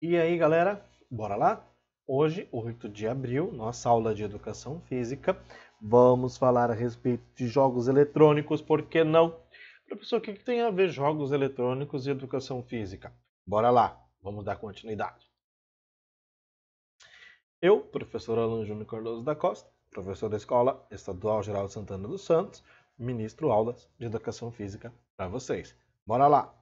E aí, galera, bora lá? Hoje, 8 de abril, nossa aula de educação física, vamos falar a respeito de jogos eletrônicos, por que não? Professor, o que tem a ver jogos eletrônicos e educação física? Bora lá, vamos dar continuidade. Eu, professor Alan Júnior Cardoso da Costa, professor da Escola Estadual Geral de Santana dos Santos, ministro aulas de educação física para vocês. Bora lá!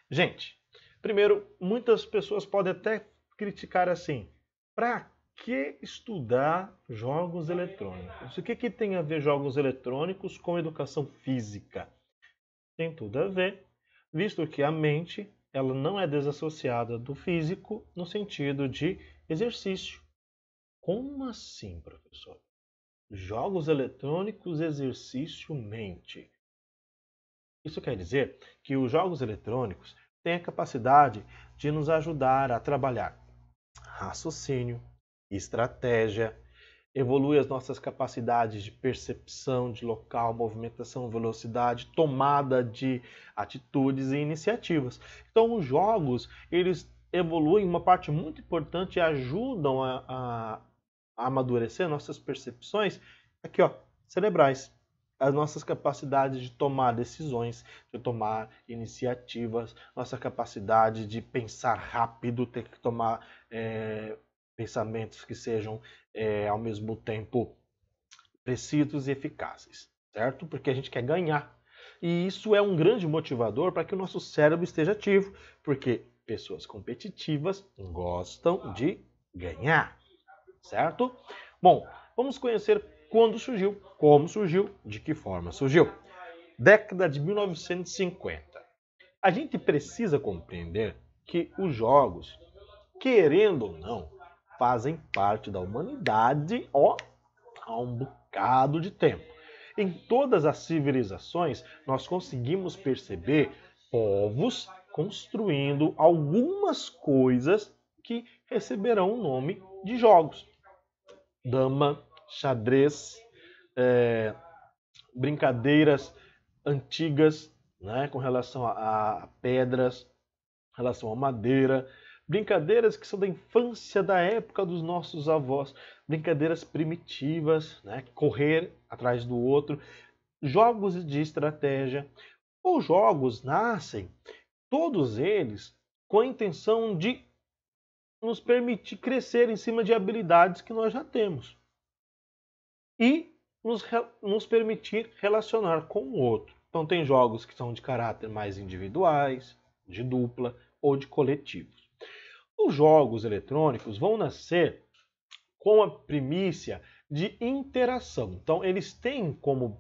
Gente, primeiro, muitas pessoas podem até criticar assim: para que estudar jogos eletrônicos? O que tem a ver jogos eletrônicos com educação física? Tem tudo a ver, visto que a mente ela não é desassociada do físico no sentido de exercício. Como assim, professor? Jogos eletrônicos, exercício, mente. Isso quer dizer que os jogos eletrônicos têm a capacidade de nos ajudar a trabalhar raciocínio, estratégia, evolui as nossas capacidades de percepção de local, movimentação, velocidade, tomada de atitudes e iniciativas. Então, os jogos, eles evoluem uma parte muito importante e ajudam a amadurecer nossas percepções aqui, ó, cerebrais, as nossas capacidades de tomar decisões, de tomar iniciativas, nossa capacidade de pensar rápido, ter que tomar pensamentos que sejam ao mesmo tempo precisos e eficazes, certo? Porque a gente quer ganhar. E isso é um grande motivador para que o nosso cérebro esteja ativo, porque pessoas competitivas gostam de ganhar, certo? Bom, vamos conhecer quando surgiu, como surgiu, de que forma surgiu. Década de 1950. A gente precisa compreender que os jogos, querendo ou não, fazem parte da humanidade há um bocado de tempo. Em todas as civilizações, nós conseguimos perceber povos construindo algumas coisas que receberão o nome de jogos. Dama, xadrez, brincadeiras antigas, né, com relação a pedras, relação à madeira, brincadeiras que são da infância, da época dos nossos avós, brincadeiras primitivas, né, correr atrás do outro, jogos de estratégia. Os jogos nascem, todos eles, com a intenção de nos permitir crescer em cima de habilidades que nós já temos e nos permitir relacionar com o outro. Então tem jogos que são de caráter mais individuais, de dupla ou de coletivos. Os jogos eletrônicos vão nascer com a primícia de interação. Então eles têm como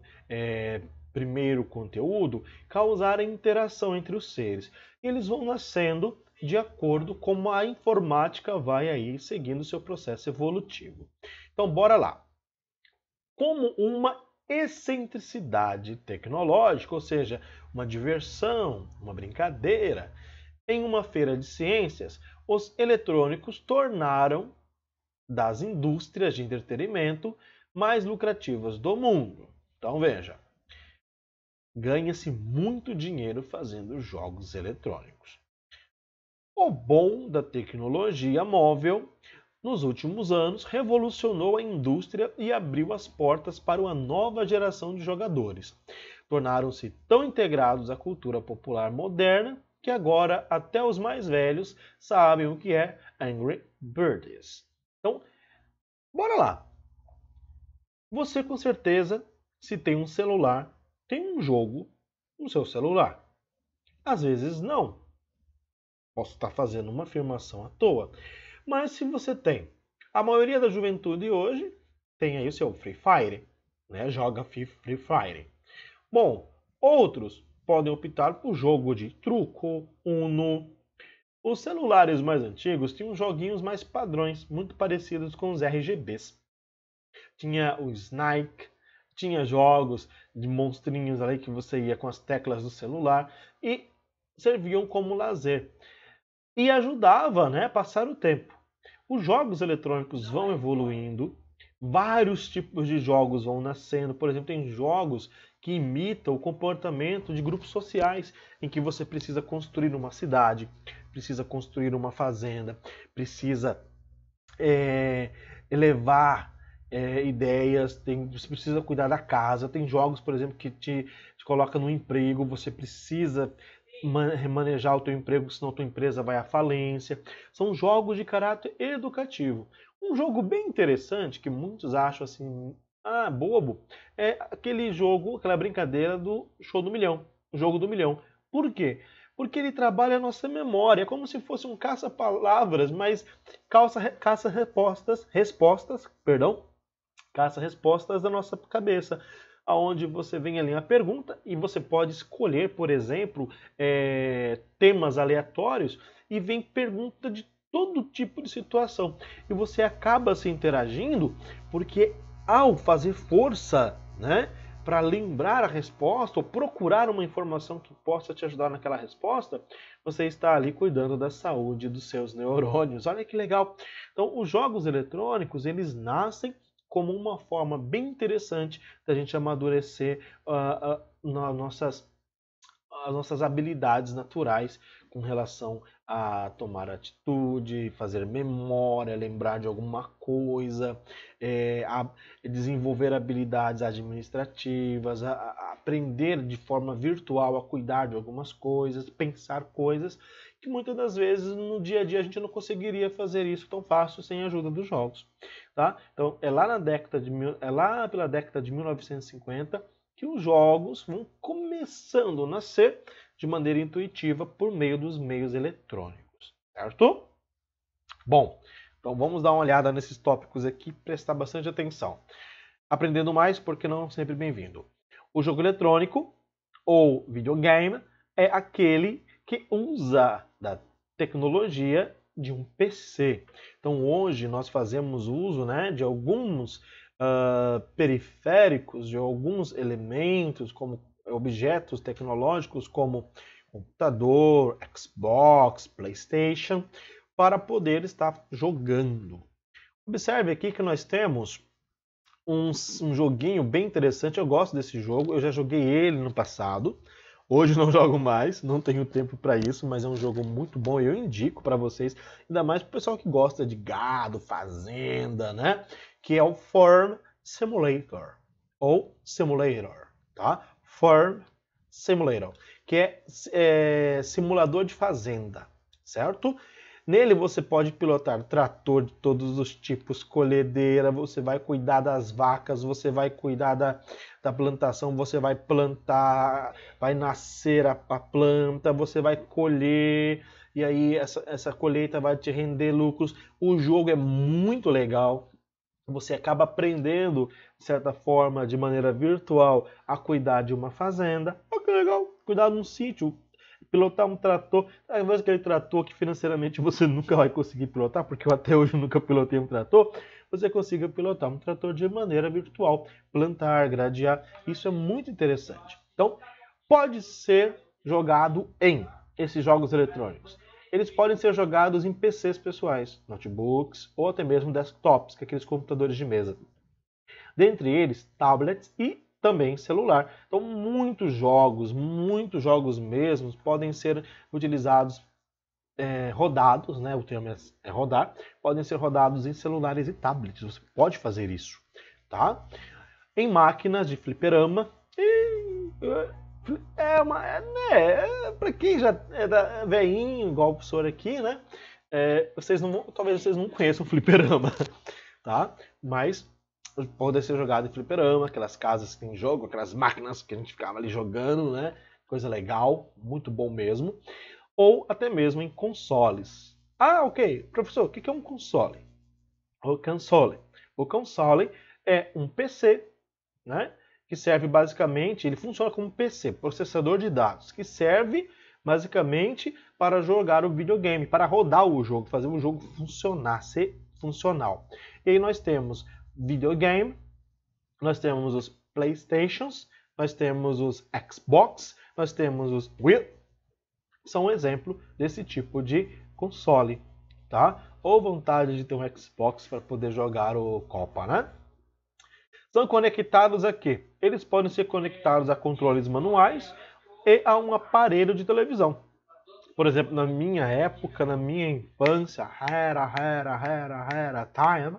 primeiro conteúdo causar a interação entre os seres. E eles vão nascendo de acordo com como a informática vai aí seguindo o seu processo evolutivo. Então bora lá. Como uma excentricidade tecnológica, ou seja, uma diversão, uma brincadeira. Em uma feira de ciências, os eletrônicos tornaram das indústrias de entretenimento mais lucrativas do mundo. Então veja, ganha-se muito dinheiro fazendo jogos eletrônicos. O bom da tecnologia móvel nos últimos anos, revolucionou a indústria e abriu as portas para uma nova geração de jogadores. Tornaram-se tão integrados à cultura popular moderna que agora até os mais velhos sabem o que é Angry Birds. Então, bora lá. Você com certeza, se tem um celular, tem um jogo no seu celular. Às vezes não. Posso estar fazendo uma afirmação à toa. Mas se você tem, a maioria da juventude hoje tem aí o seu Free Fire, né? Joga Free Fire. Bom, outros podem optar por jogo de truco, Uno. Os celulares mais antigos tinham joguinhos mais padrões, muito parecidos com os RGBs. Tinha o Snake, tinha jogos de monstrinhos ali que você ia com as teclas do celular e serviam como lazer. E ajudava, né, a passar o tempo. Os jogos eletrônicos vão evoluindo, vários tipos de jogos vão nascendo. Por exemplo, tem jogos que imitam o comportamento de grupos sociais, em que você precisa construir uma cidade, precisa construir uma fazenda, precisa elevar ideias, você precisa cuidar da casa. Tem jogos, por exemplo, que te coloca no emprego, você precisa manejar o teu emprego, senão a tua empresa vai à falência. São jogos de caráter educativo. Um jogo bem interessante, que muitos acham assim, bobo, é aquele jogo, aquela brincadeira do show do milhão, o jogo do milhão. Por quê? Porque ele trabalha a nossa memória, é como se fosse um caça-palavras, mas caça-respostas da nossa cabeça, aonde você vem ali a pergunta e você pode escolher, por exemplo, temas aleatórios e vem pergunta de todo tipo de situação. E você acaba se interagindo porque ao fazer força, né, para lembrar a resposta ou procurar uma informação que possa te ajudar naquela resposta, você está ali cuidando da saúde dos seus neurônios. Olha que legal! Então, os jogos eletrônicos, eles nascem como uma forma bem interessante da gente amadurecer as nossas habilidades naturais com relação a tomar atitude, fazer memória, lembrar de alguma coisa, a desenvolver habilidades administrativas, a aprender de forma virtual a cuidar de algumas coisas, pensar coisas que muitas das vezes no dia a dia a gente não conseguiria fazer isso tão fácil sem a ajuda dos jogos. Tá? Então é lá pela década de 1950 que os jogos vão começando a nascer de maneira intuitiva por meio dos meios eletrônicos, certo? Bom, então vamos dar uma olhada nesses tópicos aqui e prestar bastante atenção. Aprendendo mais, porque não sempre bem-vindo. O jogo eletrônico ou videogame é aquele que usa da tecnologia de um PC. Então hoje nós fazemos uso, né, de alguns periféricos, de alguns elementos, como objetos tecnológicos como computador, Xbox, PlayStation, para poder estar jogando. Observe aqui que nós temos um joguinho bem interessante. Eu gosto desse jogo, eu já joguei ele no passado. Hoje não jogo mais, não tenho tempo para isso, mas é um jogo muito bom e eu indico para vocês, ainda mais para o pessoal que gosta de gado, fazenda, né? Que é o Farm Simulator, ou Simulator, tá? Farm Simulator, que é simulador de fazenda, certo? Nele você pode pilotar trator de todos os tipos, colhedeira, você vai cuidar das vacas, você vai cuidar da plantação, você vai plantar, vai nascer a planta, você vai colher, e aí essa colheita vai te render lucros. O jogo é muito legal. Você acaba aprendendo, de certa forma, de maneira virtual, a cuidar de uma fazenda. Olha que legal! Cuidar de um sítio, pilotar um trator. Talvez aquele trator que financeiramente você nunca vai conseguir pilotar, porque eu até hoje nunca pilotei um trator, você consiga pilotar um trator de maneira virtual, plantar, gradear. Isso é muito interessante. Então, pode ser jogado em esses jogos eletrônicos. Eles podem ser jogados em PCs pessoais, notebooks ou até mesmo desktops, que é aqueles computadores de mesa. Dentre eles, tablets e também celular. Então, muitos jogos mesmos, podem ser utilizados, rodados, né? O termo é rodar, podem ser rodados em celulares e tablets. Você pode fazer isso, tá? Em máquinas de fliperama. Para quem já é velhinho, igual o professor aqui, né? Talvez vocês não conheçam o fliperama, tá? Mas pode ser jogado em fliperama, aquelas casas que tem jogo, aquelas máquinas que a gente ficava ali jogando, né? Coisa legal, muito bom mesmo. Ou até mesmo em consoles. Ok. Professor, o que é um console? O console é um PC, né? Que serve basicamente, ele funciona como PC, processador de dados, que serve basicamente para jogar o videogame, para rodar o jogo, fazer o jogo funcionar, ser funcional. E aí nós temos videogame, nós temos os PlayStations, nós temos os Xbox, nós temos os Wii, são um exemplo desse tipo de console, tá? Ou vontade de ter um Xbox para poder jogar o Copa, né? São conectados a quê? Eles podem ser conectados a controles manuais e a um aparelho de televisão. Por exemplo, na minha época, na minha infância, era time,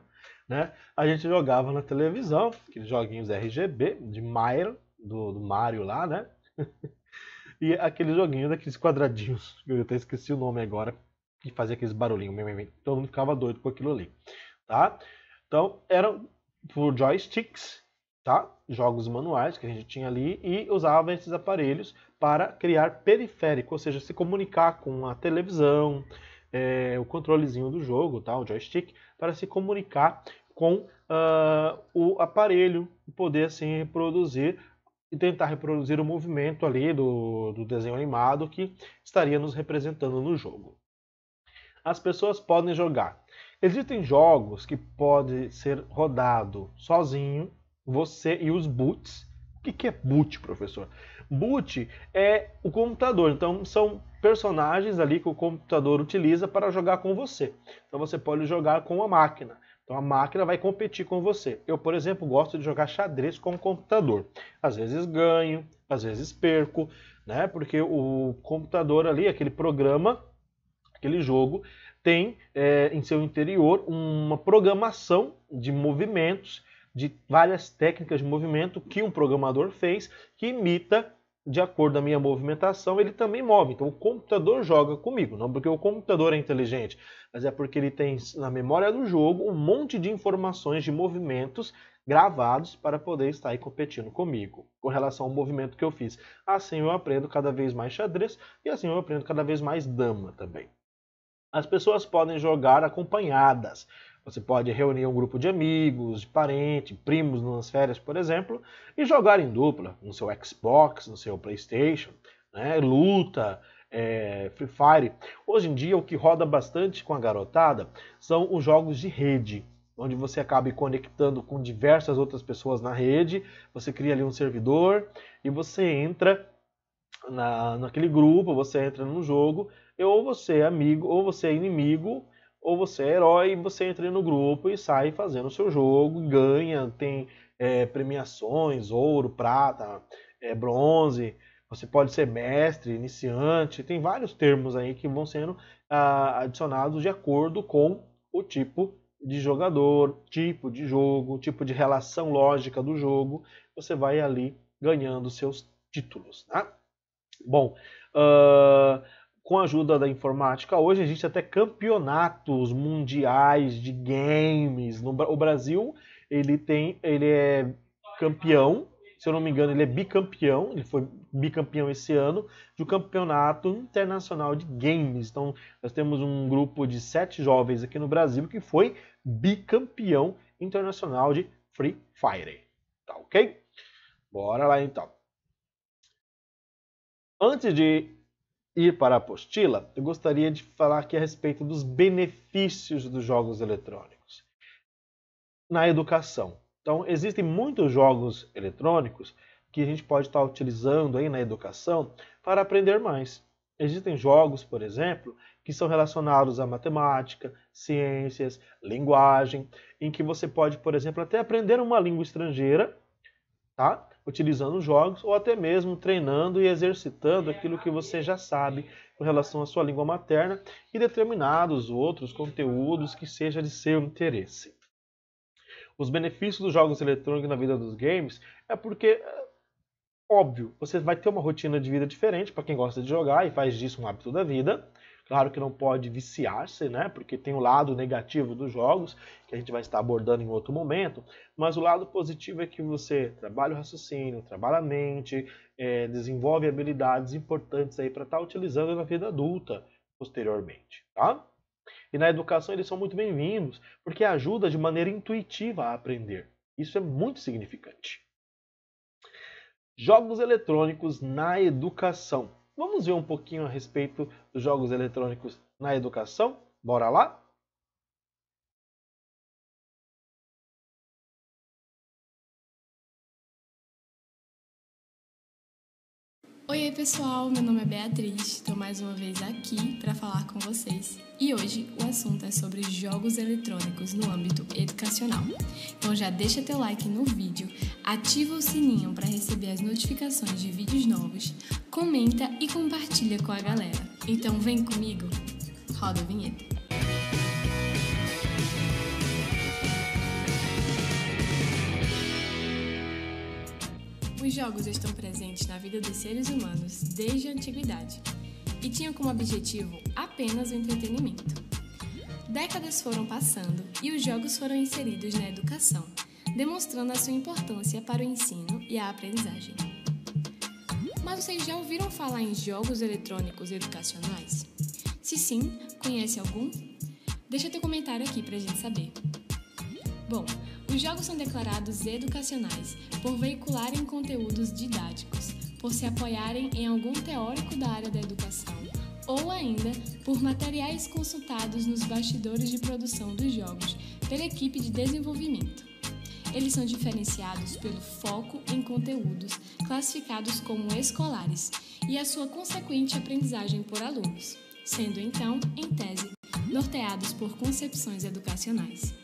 né? A gente jogava na televisão, aqueles joguinhos RGB, de Mario, do Mario lá, né? E aquele joguinho daqueles quadradinhos, eu até esqueci o nome agora, que fazia aqueles barulhinhos, todo mundo ficava doido com aquilo ali, tá? Então, eram por joysticks, tá? Jogos manuais que a gente tinha ali e usava esses aparelhos para criar periférico, ou seja, se comunicar com a televisão, o controlezinho do jogo, tá? O joystick, para se comunicar com o aparelho e poder assim reproduzir e tentar reproduzir o movimento ali do desenho animado que estaria nos representando no jogo. As pessoas podem jogar. Existem jogos que podem ser rodado sozinho, você e os boots. O que é boot, professor? Boot é o computador, então são personagens ali que o computador utiliza para jogar com você. Então você pode jogar com a máquina. Então a máquina vai competir com você. Eu, por exemplo, gosto de jogar xadrez com o computador. Às vezes ganho, às vezes perco, né? Porque o computador ali, aquele programa, aquele jogo, tem em seu interior uma programação de movimentos, de várias técnicas de movimento que um programador fez, que imita de acordo com a minha movimentação, ele também move. Então o computador joga comigo, não porque o computador é inteligente, mas é porque ele tem na memória do jogo um monte de informações de movimentos gravados para poder estar aí competindo comigo, com relação ao movimento que eu fiz. Assim eu aprendo cada vez mais xadrez e assim eu aprendo cada vez mais dama também. As pessoas podem jogar acompanhadas. Você pode reunir um grupo de amigos, de parentes, primos nas férias, por exemplo, e jogar em dupla, no seu Xbox, no seu PlayStation, né? Luta, Free Fire. Hoje em dia, o que roda bastante com a garotada são os jogos de rede, onde você acaba conectando com diversas outras pessoas na rede, você cria ali um servidor e você entra naquele grupo, você entra no jogo, ou você é amigo, ou você é inimigo, ou você é herói, e você entra no grupo e sai fazendo o seu jogo, ganha, tem premiações, ouro, prata, bronze, você pode ser mestre, iniciante, tem vários termos aí que vão sendo adicionados de acordo com o tipo de jogador, tipo de jogo, tipo de relação lógica do jogo, você vai ali ganhando seus títulos, né? Bom, com a ajuda da informática, hoje existe até campeonatos mundiais de games. O Brasil, ele é campeão, se eu não me engano, ele é bicampeão, ele foi bicampeão esse ano, de um campeonato internacional de games. Então, nós temos um grupo de 7 jovens aqui no Brasil que foi bicampeão internacional de Free Fire. Tá ok? Bora lá então. Antes de ir para a apostila, eu gostaria de falar aqui a respeito dos benefícios dos jogos eletrônicos na educação. Então, existem muitos jogos eletrônicos que a gente pode estar utilizando aí na educação para aprender mais. Existem jogos, por exemplo, que são relacionados à matemática, ciências, linguagem, em que você pode, por exemplo, até aprender uma língua estrangeira, tá? Utilizando jogos ou até mesmo treinando e exercitando aquilo que você já sabe com relação à sua língua materna e determinados outros conteúdos que seja de seu interesse. Os benefícios dos jogos eletrônicos na vida dos games é porque, óbvio, você vai ter uma rotina de vida diferente para quem gosta de jogar e faz disso um hábito da vida. Claro que não pode viciar-se, né? Porque tem o lado negativo dos jogos, que a gente vai estar abordando em outro momento. Mas o lado positivo é que você trabalha o raciocínio, trabalha a mente, desenvolve habilidades importantes aí para estar utilizando na vida adulta posteriormente, tá? E na educação eles são muito bem-vindos, porque ajuda de maneira intuitiva a aprender. Isso é muito significante. Jogos eletrônicos na educação. Vamos ver um pouquinho a respeito dos jogos eletrônicos na educação? Bora lá? Oi pessoal, meu nome é Beatriz, estou mais uma vez aqui para falar com vocês. E hoje o assunto é sobre jogos eletrônicos no âmbito educacional. Então já deixa teu like no vídeo, ativa o sininho para receber as notificações de vídeos novos, comenta e compartilha com a galera. Então vem comigo, roda a vinheta. Os jogos estão presentes na vida dos seres humanos desde a antiguidade e tinham como objetivo apenas o entretenimento. Décadas foram passando e os jogos foram inseridos na educação, demonstrando a sua importância para o ensino e a aprendizagem. Mas vocês já ouviram falar em jogos eletrônicos educacionais? Se sim, conhece algum? Deixa teu comentário aqui para a gente saber. Bom, os jogos são declarados educacionais por veicularem conteúdos didáticos, por se apoiarem em algum teórico da área da educação ou ainda por materiais consultados nos bastidores de produção dos jogos pela equipe de desenvolvimento. Eles são diferenciados pelo foco em conteúdos classificados como escolares e a sua consequente aprendizagem por alunos, sendo então, em tese, norteados por concepções educacionais.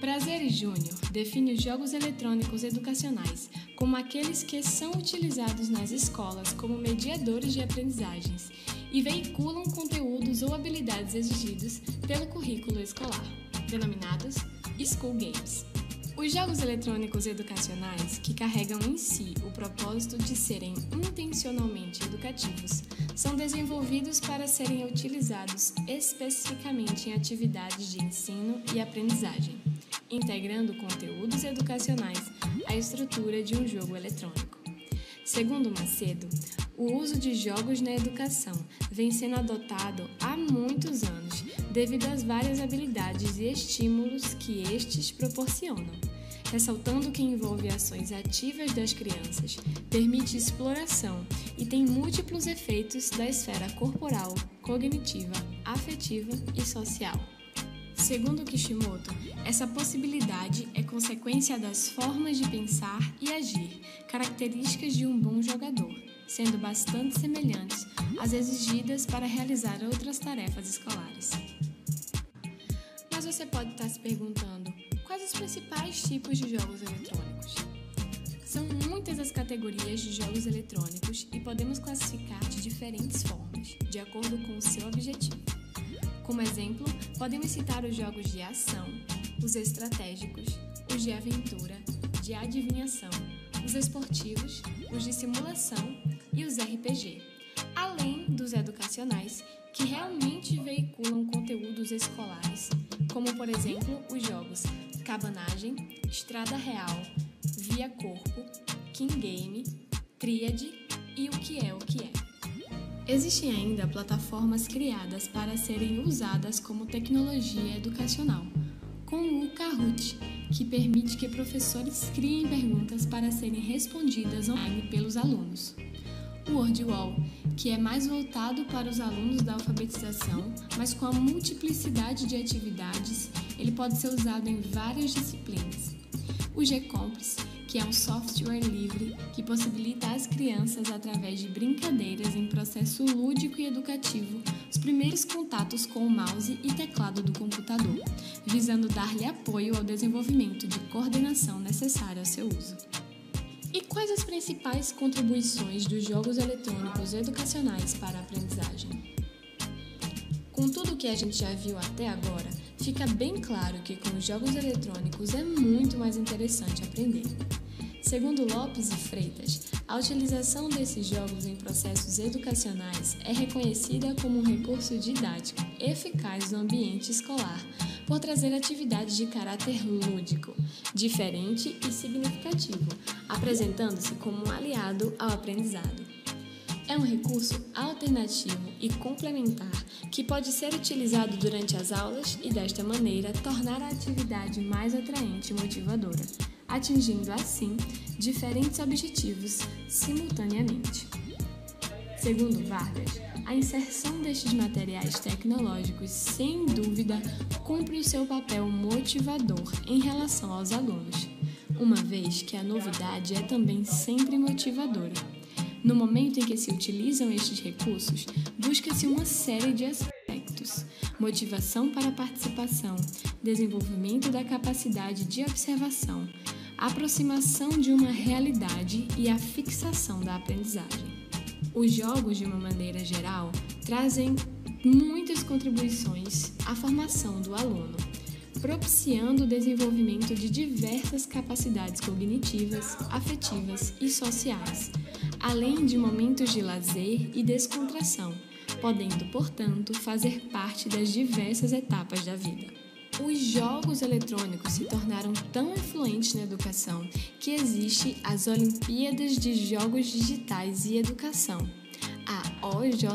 Prazeres Júnior define os jogos eletrônicos educacionais como aqueles que são utilizados nas escolas como mediadores de aprendizagens e veiculam conteúdos ou habilidades exigidos pelo currículo escolar, denominados School Games. Os jogos eletrônicos educacionais, que carregam em si o propósito de serem intencionalmente educativos, são desenvolvidos para serem utilizados especificamente em atividades de ensino e aprendizagem, integrando conteúdos educacionais à estrutura de um jogo eletrônico. Segundo Macedo, o uso de jogos na educação vem sendo adotado há muitos anos devido às várias habilidades e estímulos que estes proporcionam, ressaltando que envolve ações ativas das crianças, permite exploração e tem múltiplos efeitos da esfera corporal, cognitiva, afetiva e social. Segundo Kishimoto, essa possibilidade é consequência das formas de pensar e agir, características de um bom jogador, sendo bastante semelhantes às exigidas para realizar outras tarefas escolares. Mas você pode estar se perguntando, quais os principais tipos de jogos eletrônicos? São muitas as categorias de jogos eletrônicos e podemos classificar de diferentes formas, de acordo com o seu objetivo. Como exemplo, podemos citar os jogos de ação, os estratégicos, os de aventura, de adivinhação, os esportivos, os de simulação e os RPG, além dos educacionais, que realmente veiculam conteúdos escolares, como por exemplo os jogos Cabanagem, Estrada Real, Via Corpo, King Game, Tríade e O Que É. Existem ainda plataformas criadas para serem usadas como tecnologia educacional, como o Kahoot, que permite que professores criem perguntas para serem respondidas online pelos alunos. O WordWall, que é mais voltado para os alunos da alfabetização, mas com a multiplicidade de atividades, ele pode ser usado em várias disciplinas. O Gcomplice, que é um software livre que possibilita às crianças, através de brincadeiras em processo lúdico e educativo, os primeiros contatos com o mouse e teclado do computador, visando dar-lhe apoio ao desenvolvimento de coordenação necessária ao seu uso. E quais as principais contribuições dos jogos eletrônicos educacionais para a aprendizagem? Com tudo o que a gente já viu até agora, fica bem claro que com os jogos eletrônicos é muito mais interessante aprender. Segundo Lopes e Freitas, a utilização desses jogos em processos educacionais é reconhecida como um recurso didático eficaz no ambiente escolar, por trazer atividades de caráter lúdico, diferente e significativo, apresentando-se como um aliado ao aprendizado. É um recurso alternativo e complementar que pode ser utilizado durante as aulas e, desta maneira, tornar a atividade mais atraente e motivadora, atingindo, assim, diferentes objetivos simultaneamente. Segundo Vargas, a inserção destes materiais tecnológicos, sem dúvida, cumpre o seu papel motivador em relação aos alunos, uma vez que a novidade é também sempre motivadora. No momento em que se utilizam estes recursos, busca-se uma série de aspectos: motivação para a participação, desenvolvimento da capacidade de observação, aproximação de uma realidade e a fixação da aprendizagem. Os jogos, de uma maneira geral, trazem muitas contribuições à formação do aluno, propiciando o desenvolvimento de diversas capacidades cognitivas, afetivas e sociais, além de momentos de lazer e descontração, podendo, portanto, fazer parte das diversas etapas da vida. Os jogos eletrônicos se tornaram tão influentes na educação que existe as Olimpíadas de Jogos Digitais e Educação, a OJE,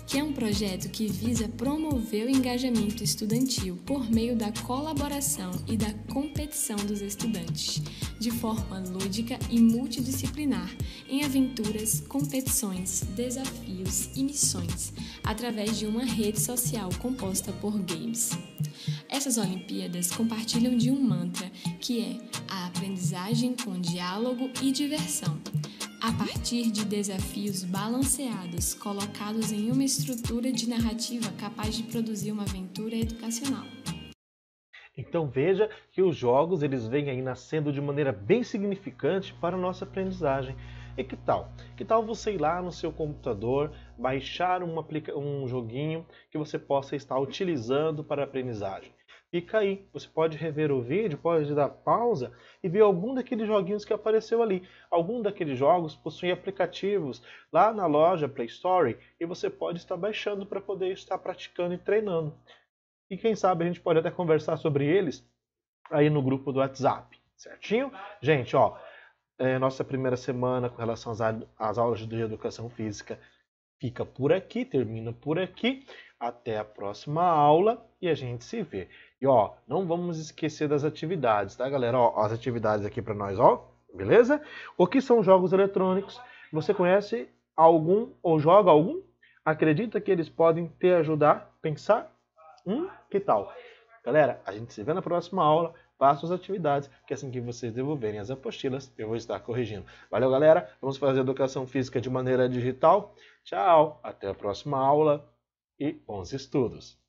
que é um projeto que visa promover o engajamento estudantil por meio da colaboração e da competição dos estudantes, de forma lúdica e multidisciplinar, em aventuras, competições, desafios e missões, através de uma rede social composta por games. Essas Olimpíadas compartilham de um mantra, que é a aprendizagem com diálogo e diversão, a partir de desafios balanceados colocados em uma estrutura de narrativa capaz de produzir uma aventura educacional. Então veja que os jogos eles vêm aí nascendo de maneira bem significante para a nossa aprendizagem. E que tal? Que tal você ir lá no seu computador, baixar um joguinho que você possa estar utilizando para a aprendizagem? Fica aí, você pode rever o vídeo, pode dar pausa e ver algum daqueles joguinhos que apareceu ali. Algum daqueles jogos possuem aplicativos lá na loja Play Store e você pode estar baixando para poder estar praticando e treinando. E quem sabe a gente pode até conversar sobre eles aí no grupo do WhatsApp, certinho? Gente, ó, nossa primeira semana com relação às aulas de educação física fica por aqui, termina por aqui. Até a próxima aula e a gente se vê. E ó, não vamos esquecer das atividades, tá, galera? Ó, as atividades aqui para nós, ó, beleza? O que são jogos eletrônicos? Você conhece algum ou joga algum? Acredita que eles podem te ajudar a pensar? Que tal? Galera, a gente se vê na próxima aula. Faça as atividades, que assim que vocês devolverem as apostilas, eu vou estar corrigindo. Valeu, galera? Vamos fazer educação física de maneira digital. Tchau, até a próxima aula e bons estudos!